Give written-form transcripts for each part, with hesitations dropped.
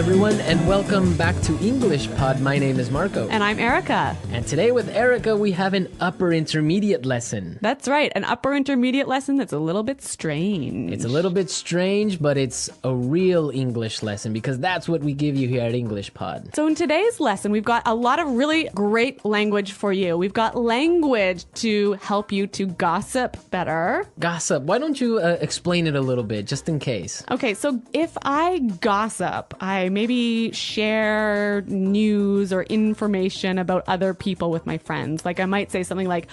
everyone, and welcome back to English Pod. My name is Marco. And I'm Erica. And today with Erica, we have an upper intermediate lesson. That's right, an upper intermediate lesson that's a little bit strange. It's a little bit strange, but it's a real English lesson because that's what we give you here at English Pod. So in today's lesson, we've got a lot of really great language for you. We've got language to help you to gossip better. Gossip. Why don't you explain it a little bit, just in case? Okay, so if I gossip, I maybe share news or information about other people with my friends. Like I might say something like,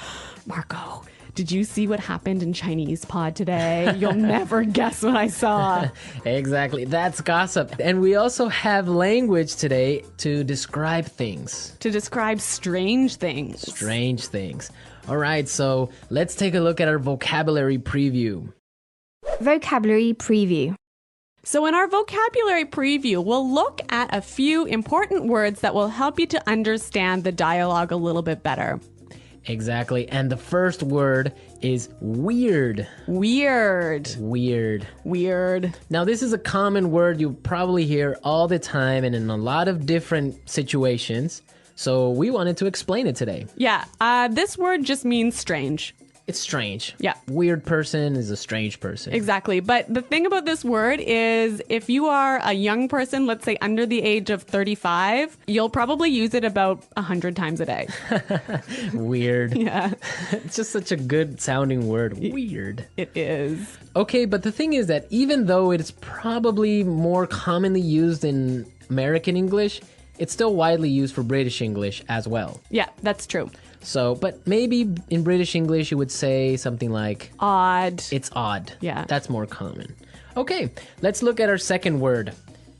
Marco, did you see what happened in Chinese pod today? You'll never guess what I saw. Exactly. That's gossip. And we also have language today to describe things. To describe strange things. Strange things. All right, so let's take a look at our vocabulary preview. Vocabulary preview. So in our vocabulary preview, we'll look at a few important words that will help you to understand the dialogue a little bit better. Exactly. And the first word is weird. Weird. Weird. Weird. Now, this is a common word you probably hear all the time and in a lot of different situations. So we wanted to explain it today. Yeah, this word just means strange. It's strange. Yeah. Weird person is a strange person. Exactly. But the thing about this word is if you are a young person, let's say under the age of 35, you'll probably use it about 100 times a day. Weird. Yeah. It's just such a good sounding word. Weird. It is. Okay, but the thing is that even though it's probably more commonly used in American English, it's still widely used for British English as well. Yeah, that's true. So, but maybe in British English you would say something like Odd. it's odd. Yeah. That's more common. Okay, let's look at our second word.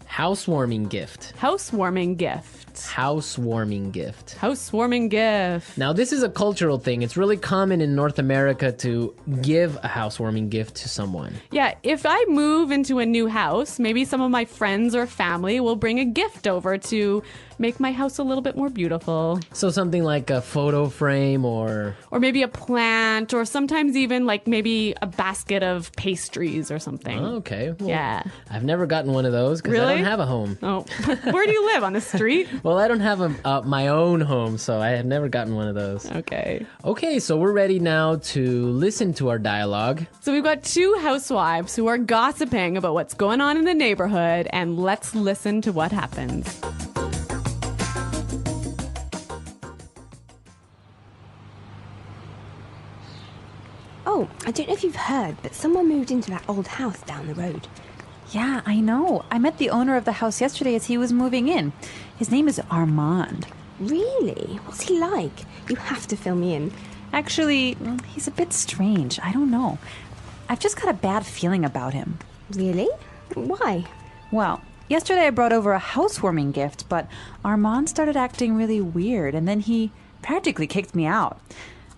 Housewarming gift. Housewarming gift. Housewarming gift. Housewarming gift. Now, this is a cultural thing. It's really common in North America to give a housewarming gift to someone. Yeah, if I move into a new house, maybe some of my friends or family will bring a gift over to make my house a little bit more beautiful. So something like a photo frame or maybe a plant, or sometimes even like maybe a basket of pastries or something. Oh, okay. Well, Yeah. I've never gotten one of those because I Really? don't have a home. Oh, where do you live? On the street? Well, I don't have my own home, so I have never gotten one of those. Okay. Okay, so we're ready now to listen to our dialogue. So we've got two housewives who are gossiping about what's going on in the neighborhood, and let's listen to what happens. Oh, I don't know if you've heard, but someone moved into that old house down the road. Yeah, I know. I met the owner of the house yesterday as he was moving in. His name is Armand. Really? What's he like? You have to fill me in. Actually, he's a bit strange. I don't know. I've just got a bad feeling about him. Really? Why? Well, yesterday I brought over a housewarming gift, but Armand started acting really weird, and then he practically kicked me out.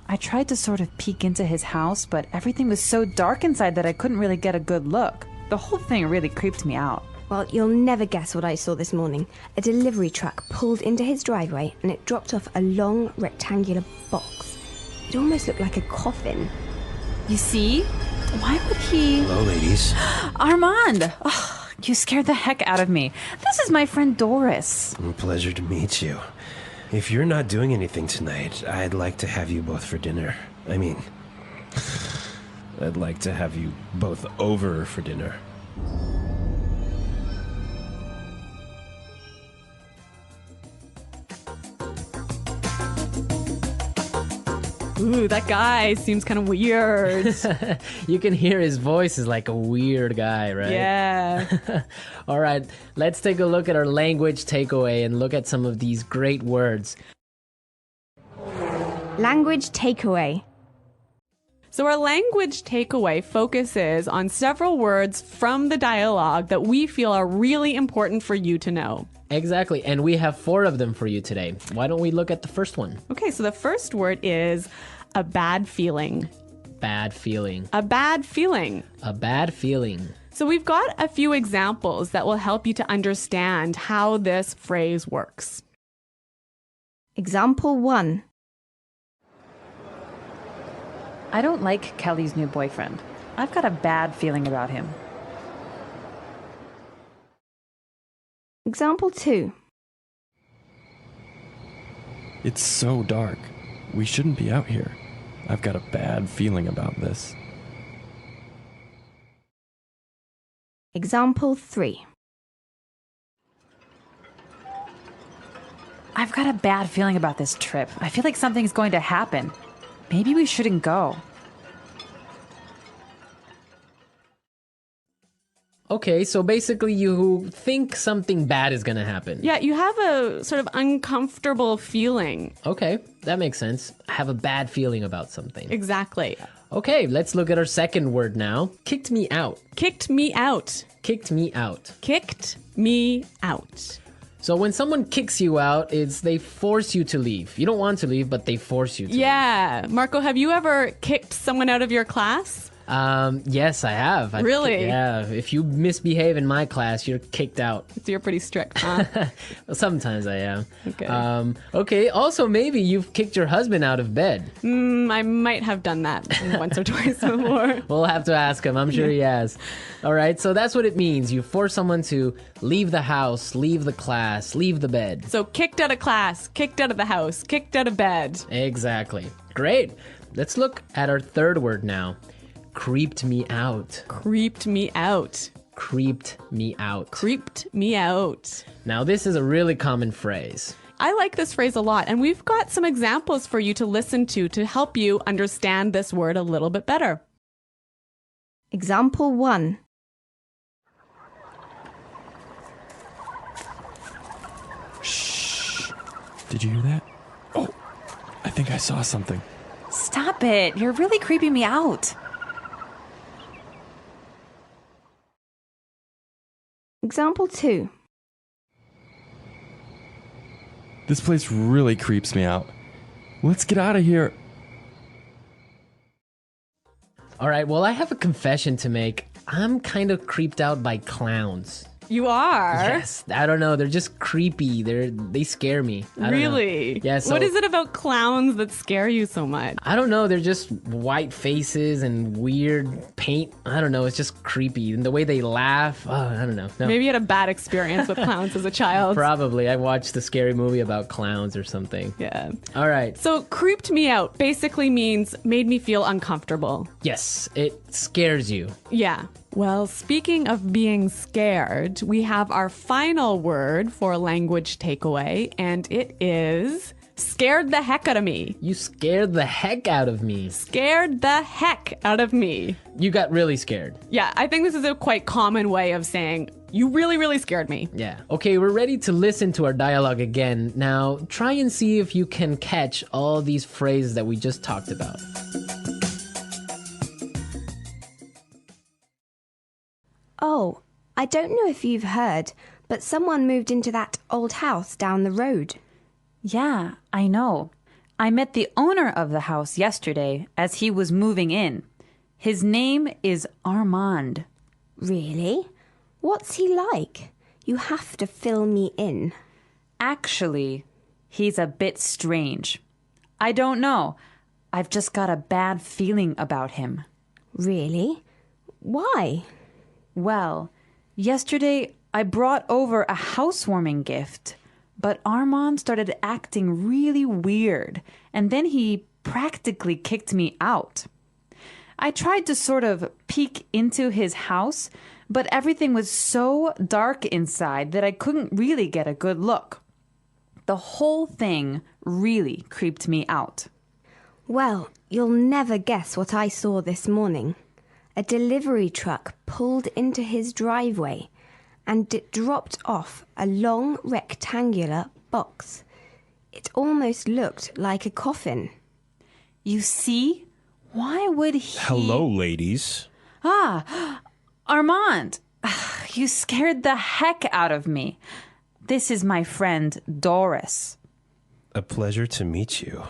I tried to sort of peek into his house, but everything was so dark inside that I couldn't really get a good look. The whole thing really creeped me out. Well, you'll never guess what I saw this morning. A delivery truck pulled into his driveway and it dropped off a long rectangular box. It almost looked like a coffin. You see? Why would he... Hello, ladies. Armand! Oh, you scared the heck out of me. This is my friend Doris. Pleasure to meet you. If you're not doing anything tonight, I'd like to have you both for dinner. I mean, I'd like to have you both over for dinner. Ooh, that guy seems kind of weird. You can hear his voice is like a weird guy, right? Yeah. All right, let's take a look at our language takeaway and look at some of these great words. Language takeaway. So our language takeaway focuses on several words from the dialogue that we feel are really important for you to know. Exactly, and we have 4 of them for you today. Why don't we look at the first one? Okay, so the first word is a bad feeling. Bad feeling. A bad feeling. A bad feeling. So we've got a few examples that will help you to understand how this phrase works. Example 1. I don't like Kelly's new boyfriend. I've got a bad feeling about him. Example 2. It's so dark. We shouldn't be out here. I've got a bad feeling about this. Example 3. I've got a bad feeling about this trip. I feel like something's going to happen. Maybe we shouldn't go. Okay, so basically you think something bad is going to happen. Yeah, you have a sort of uncomfortable feeling. Okay, that makes sense. I have a bad feeling about something. Exactly. Okay, let's look at our second word now. Kicked me out. Kicked me out. Kicked me out. Kicked me out. So when someone kicks you out, it's they force you to leave. You don't want to leave, but they force you to. Yeah. Marco, have you ever kicked someone out of your class? Yes, I have. Really? Yeah. If you misbehave in my class, you're kicked out. So you're pretty strict, huh? Sometimes I am. Okay. Okay. Also, maybe you've kicked your husband out of bed. I might have done that once or twice before. We'll have to ask him. I'm sure he has. All right. So that's what it means. You force someone to leave the house, leave the class, leave the bed. So kicked out of class, kicked out of the house, kicked out of bed. Exactly. Great. Let's look at our third word now. Creeped me out. Creeped me out. Creeped me out. Creeped me out. Now, this is a really common phrase. I like this phrase a lot, and we've got some examples for you to listen to help you understand this word a little bit better. Example 1. Shh. Did you hear that? Oh, I think I saw something. Stop it. You're really creeping me out. Example 2. This place really creeps me out. Let's get out of here. All right, well, I have a confession to make. I'm kind of creeped out by clowns. You are? Yes, I don't know. They're just creepy. They scare me. I don't know. Really? Yeah. So, what is it about clowns that scare you so much? I don't know. They're just white faces and weird paint. I don't know. It's just creepy. And the way they laugh. Oh, I don't know. No. Maybe you had a bad experience with clowns as a child. Probably. I watched a scary movie about clowns or something. Yeah. All right. So creeped me out basically means made me feel uncomfortable. Yes, it scares you. Yeah. Well, speaking of being scared, we have our final word for language takeaway, and it is scared the heck out of me. You scared the heck out of me. Scared the heck out of me. You got really scared. Yeah, I think this is a quite common way of saying, you really, really scared me. Yeah. Okay, we're ready to listen to our dialogue again. Now, try and see if you can catch all these phrases that we just talked about. Oh, I don't know if you've heard, but someone moved into that old house down the road. Yeah, I know. I met the owner of the house yesterday as he was moving in. His name is Armand. Really? What's he like? You have to fill me in. Actually, he's a bit strange. I don't know. I've just got a bad feeling about him. Really? Why? Well, yesterday I brought over a housewarming gift, but Armand started acting really weird, and then he practically kicked me out. I tried to sort of peek into his house, but everything was so dark inside that I couldn't really get a good look. The whole thing really creeped me out. Well, you'll never guess what I saw this morning. A delivery truck pulled into his driveway and it dropped off a long rectangular box. It almost looked like a coffin. You see? Why would he... Hello, ladies. Armand, you scared the heck out of me. This is my friend Doris. A pleasure to meet you.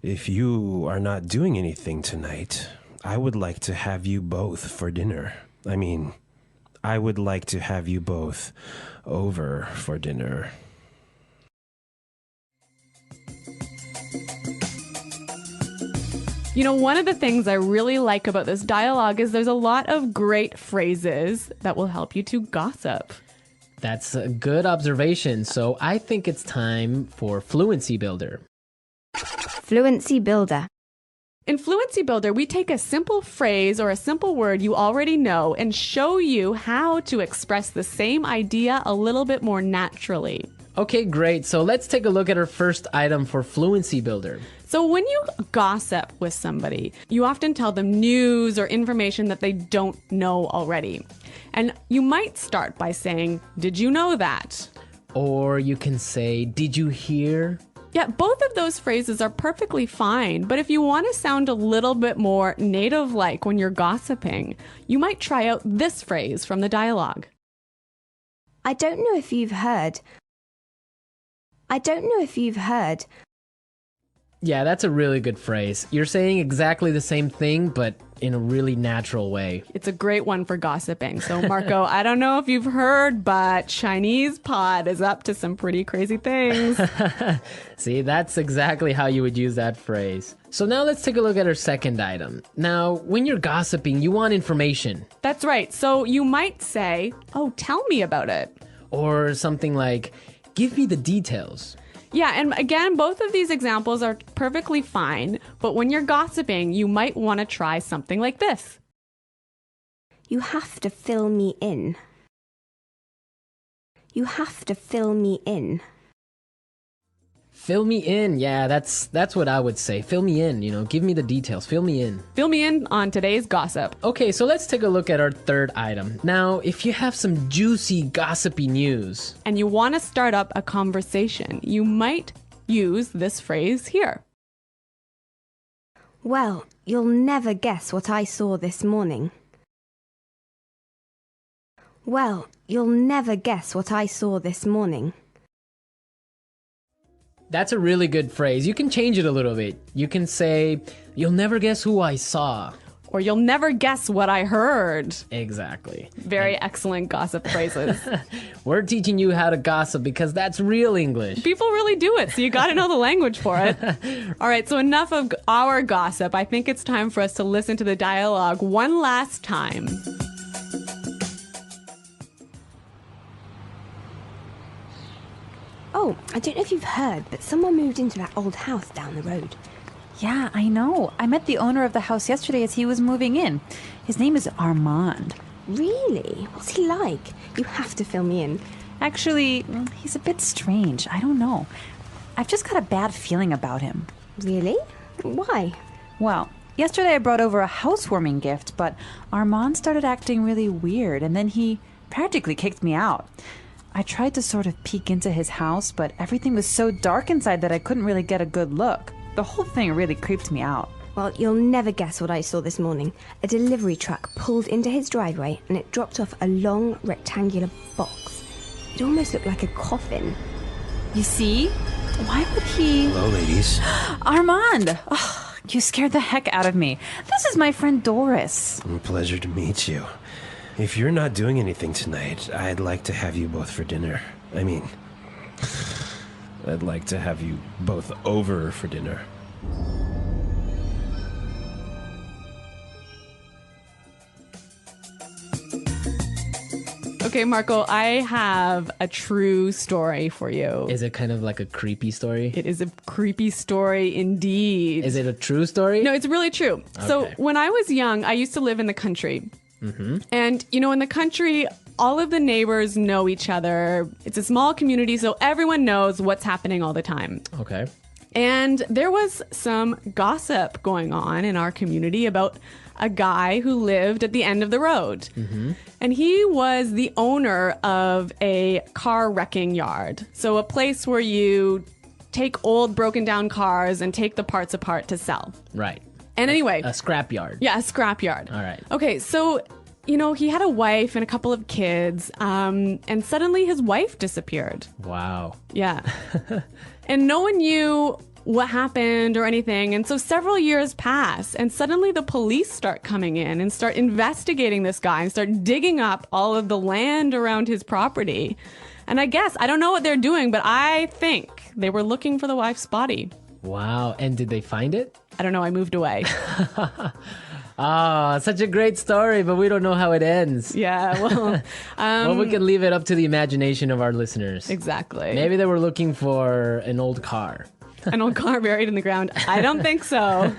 If you are not doing anything tonight, I would like to have you both for dinner. I would like to have you both over for dinner. You know, one of the things I really like about this dialogue is there's a lot of great phrases that will help you to gossip. That's a good observation. So I think it's time for Fluency Builder. Fluency Builder. In Fluency Builder, we take a simple phrase or a simple word you already know and show you how to express the same idea a little bit more naturally. Okay, great. So let's take a look at our first item for Fluency Builder. So when you gossip with somebody, you often tell them news or information that they don't know already. And you might start by saying, "Did you know that?" Or you can say, "Did you hear?" Yeah, both of those phrases are perfectly fine, but if you want to sound a little bit more native-like when you're gossiping, you might try out this phrase from the dialogue. I don't know if you've heard. Yeah, that's a really good phrase. You're saying exactly the same thing, but in a really natural way. It's a great one for gossiping. So, Marco, I don't know if you've heard, but Chinese pod is up to some pretty crazy things. See, that's exactly how you would use that phrase. So now let's take a look at our second item. Now, when you're gossiping, you want information. That's right. So you might say, "Oh, tell me about it." Or something like, "Give me the details." Yeah, and again, both of these examples are perfectly fine, but when you're gossiping, you might want to try something like this. You have to fill me in. You have to fill me in. Fill me in. Yeah, that's what I would say. Fill me in, give me the details. Fill me in. Fill me in on today's gossip. Okay, so let's take a look at our third item. Now, if you have some juicy, gossipy news, And you want to start up a conversation, you might use this phrase here. Well, you'll never guess what I saw this morning. Well, you'll never guess what I saw this morning. that's a really good phrase. You can change it a little bit. You can say, "You'll never guess who I saw." Or "You'll never guess what I heard." Exactly. Very excellent gossip phrases. We're teaching you how to gossip because that's real English. People really do it, so you got to know the language for it. All right, so enough of our gossip. I think it's time for us to listen to the dialogue one last time. Oh, I don't know if you've heard, but someone moved into that old house down the road. Yeah, I know. I met the owner of the house yesterday as he was moving in. His name is Armand. Really? What's he like? You have to fill me in. Actually, he's a bit strange. I don't know. I've just got a bad feeling about him. Really? Why? Well, yesterday I brought over a housewarming gift, but Armand started acting really weird, and then he practically kicked me out. I tried to sort of peek into his house, but everything was so dark inside that I couldn't really get a good look. The whole thing really creeped me out. Well, you'll never guess what I saw this morning. A delivery truck pulled into his driveway and it dropped off a long rectangular box. It almost looked like a coffin. You see? Why would he... Hello, ladies. Armand! Oh, you scared the heck out of me. This is my friend Doris. Pleasure to meet you. If you're not doing anything tonight, I'd like to have you both for dinner. I mean, I'd like to have you both over for dinner. Okay, Marco, I have a true story for you. Is it kind of like a creepy story? It is a creepy story indeed. Is it a true story? No, it's really true. So Okay. when I was young, I used to live in the country. And, in the country, all of the neighbors know each other. It's a small community, so everyone knows what's happening all the time. Okay. And there was some gossip going on in our community about a guy who lived at the end of the road. And he was the owner of a car wrecking yard. So a place where you take old broken down cars and take the parts apart to sell. Right. And anyway, A scrapyard. yeah, a scrapyard. All right. Okay, so, he had a wife and a couple of kids, and suddenly his wife disappeared. Wow. Yeah. And no one knew what happened or anything. And so several years pass, and suddenly the police start coming in and start investigating this guy and start digging up all of the land around his property. And I don't know what they're doing, but I think they were looking for the wife's body. Wow. And did they find it? I don't know, I moved away. Ah, such a great story, but we don't know how it ends. Yeah, well, Well, we can leave it up to the imagination of our listeners. exactly. Maybe they were looking for an old car. An old car buried in the ground. I don't think so.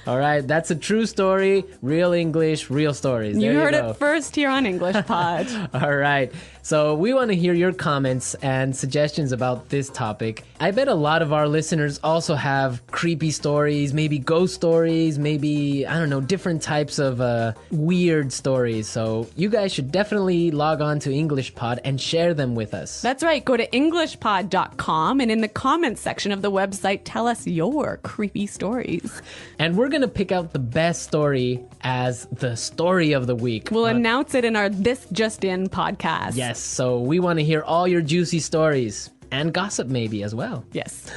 All right, that's a true story. Real English, real stories. You There heard go. it first here on English Pod. All right. So we want to hear your comments and suggestions about this topic. I bet a lot of our listeners also have creepy stories, maybe ghost stories, maybe, I don't know, different types of weird stories. So you guys should definitely log on to English Pod and share them with us. That's right. Go to EnglishPod.com and in the comments section of the website, tell us your creepy stories. And we're going to pick out the best story as the story of the week. We'll announce it in our This Just In podcast. Yes, so we want to hear all your juicy stories and gossip maybe as well. Yes.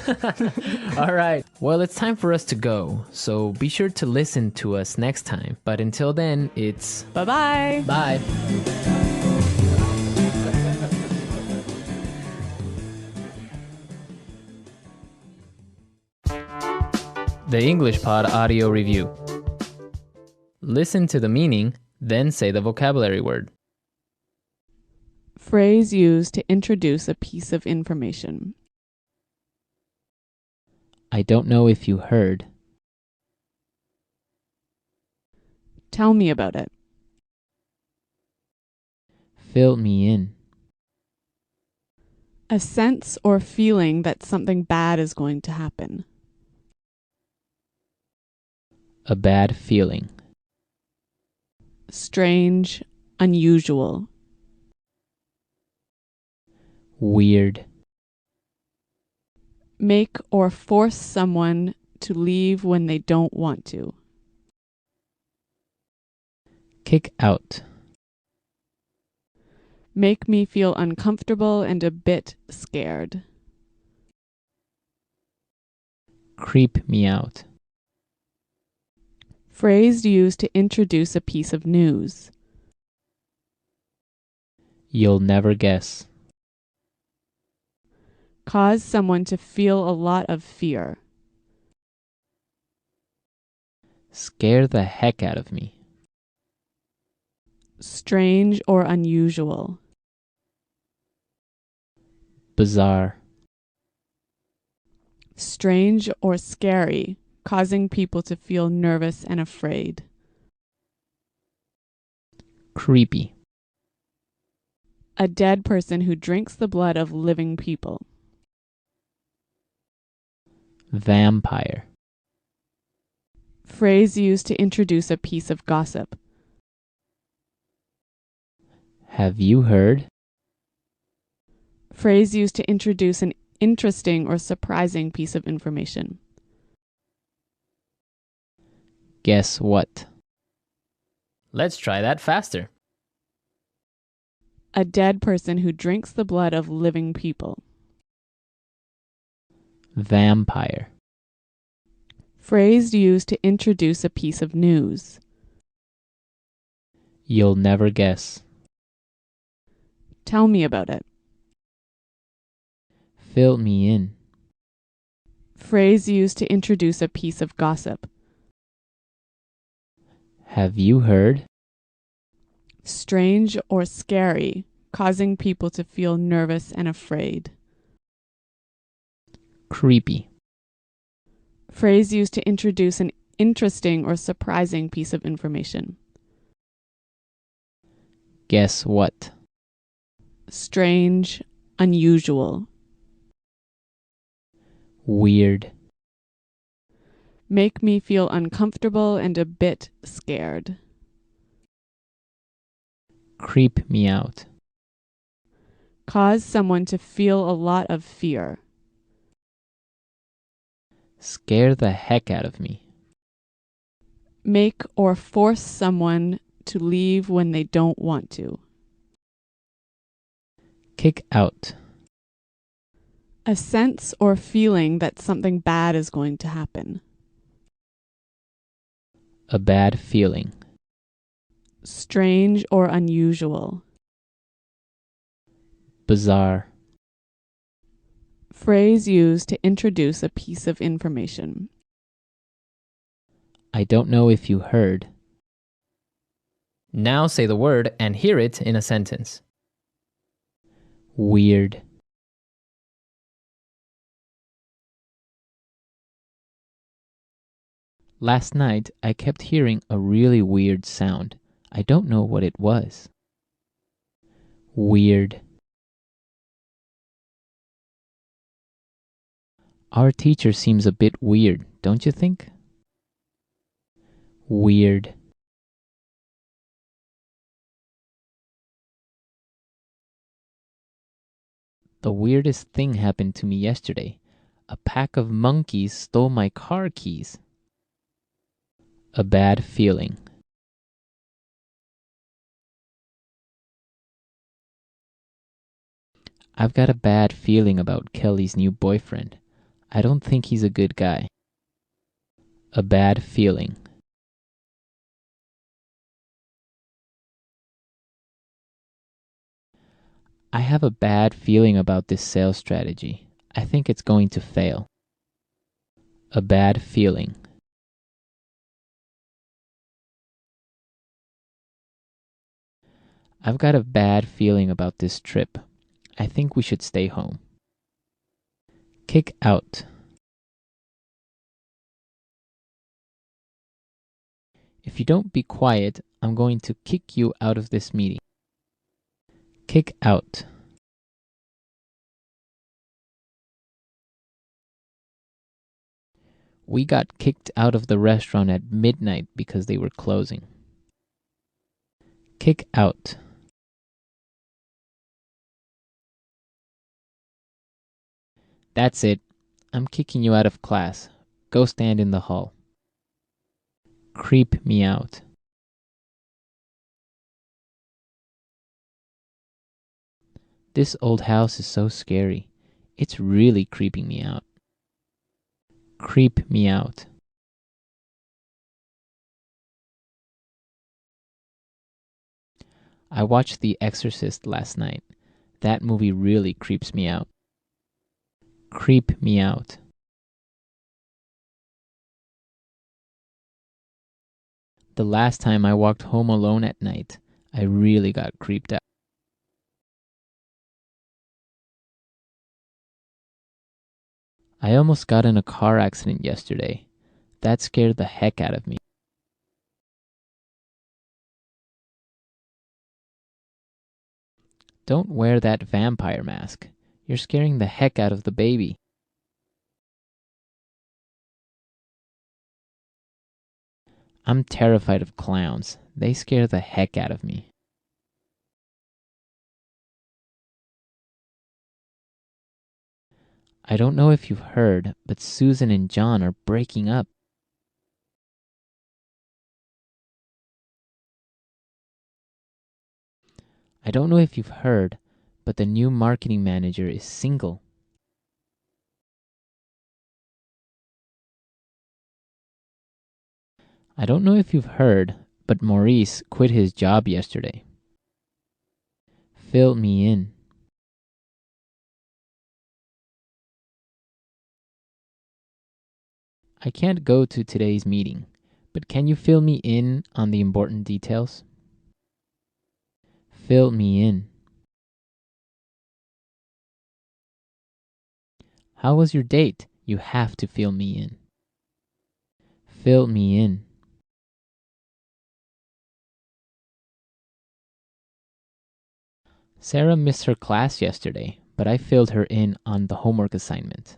All right. Well, it's time for us to go. So be sure to listen to us next time. But until then, it's Bye-bye. bye. The English Pod Audio Review. Listen to the meaning, then say the vocabulary word. Phrase used to introduce a piece of information. I don't know if you heard. Tell me about it. Fill me in. A sense or feeling that something bad is going to happen. A bad feeling. Strange, unusual. Weird. Make or force someone to leave when they don't want to. Kick out. Make me feel uncomfortable and a bit scared. Creep me out. Phrase used to introduce a piece of news. You'll never guess. Cause someone to feel a lot of fear. Scare the heck out of me. Strange or unusual. Bizarre. Strange or scary, causing people to feel nervous and afraid. Creepy. A dead person who drinks the blood of living people. Vampire. Phrase used to introduce a piece of gossip. Have you heard? Phrase used to introduce an interesting or surprising piece of information. Guess what? Let's try that faster. A dead person who drinks the blood of living people. Vampire. Phrase used to introduce a piece of news. You'll never guess. Tell me about it. Fill me in. Phrase used to introduce a piece of gossip. Have you heard? Strange or scary, causing people to feel nervous and afraid. Creepy. Phrase used to introduce an interesting or surprising piece of information. Guess what? Strange, unusual. Weird. Make me feel uncomfortable and a bit scared. Creep me out. Cause someone to feel a lot of fear. Scare the heck out of me. Make or force someone to leave when they don't want to. Kick out. A sense or feeling that something bad is going to happen. A bad feeling. Strange or unusual. Bizarre. Phrase used to introduce a piece of information. I don't know if you heard. Now say the word and hear it in a sentence. Weird. Last night, I kept hearing a really weird sound. I don't know what it was. Weird. Our teacher seems a bit weird, don't you think? Weird. The weirdest thing happened to me yesterday. A pack of monkeys stole my car keys. A bad feeling. I've got a bad feeling about Kelly's new boyfriend. I don't think he's a good guy. A bad feeling. I have a bad feeling about this sales strategy. I think it's going to fail. A bad feeling. I've got a bad feeling about this trip. I think we should stay home. Kick out. If you don't be quiet, I'm going to kick you out of this meeting. Kick out. We got kicked out of the restaurant at midnight because they were closing. Kick out. That's it. I'm kicking you out of class. Go stand in the hall. Creep me out. This old house is so scary. It's really creeping me out. Creep me out. I watched The Exorcist last night. That movie really creeps me out. Creep me out. The last time I walked home alone at night, I really got creeped out. I almost got in a car accident yesterday. That scared the heck out of me. Don't wear that vampire mask. You're scaring the heck out of the baby. I'm terrified of clowns. They scare the heck out of me. I don't know if you've heard, but Susan and John are breaking up. I don't know if you've heard, but the new marketing manager is single. I don't know if you've heard, but Maurice quit his job yesterday. Fill me in. I can't go to today's meeting, but can you fill me in on the important details? Fill me in. How was your date? You have to fill me in. Fill me in. Sarah missed her class yesterday, but I filled her in on the homework assignment.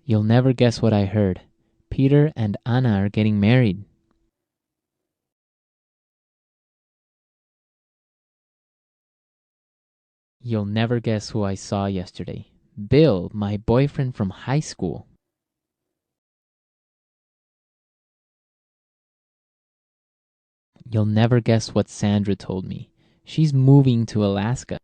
You'll never guess what I heard. Peter and Anna are getting married. You'll never guess who I saw yesterday. Bill, my boyfriend from high school. You'll never guess what Sandra told me. She's moving to Alaska.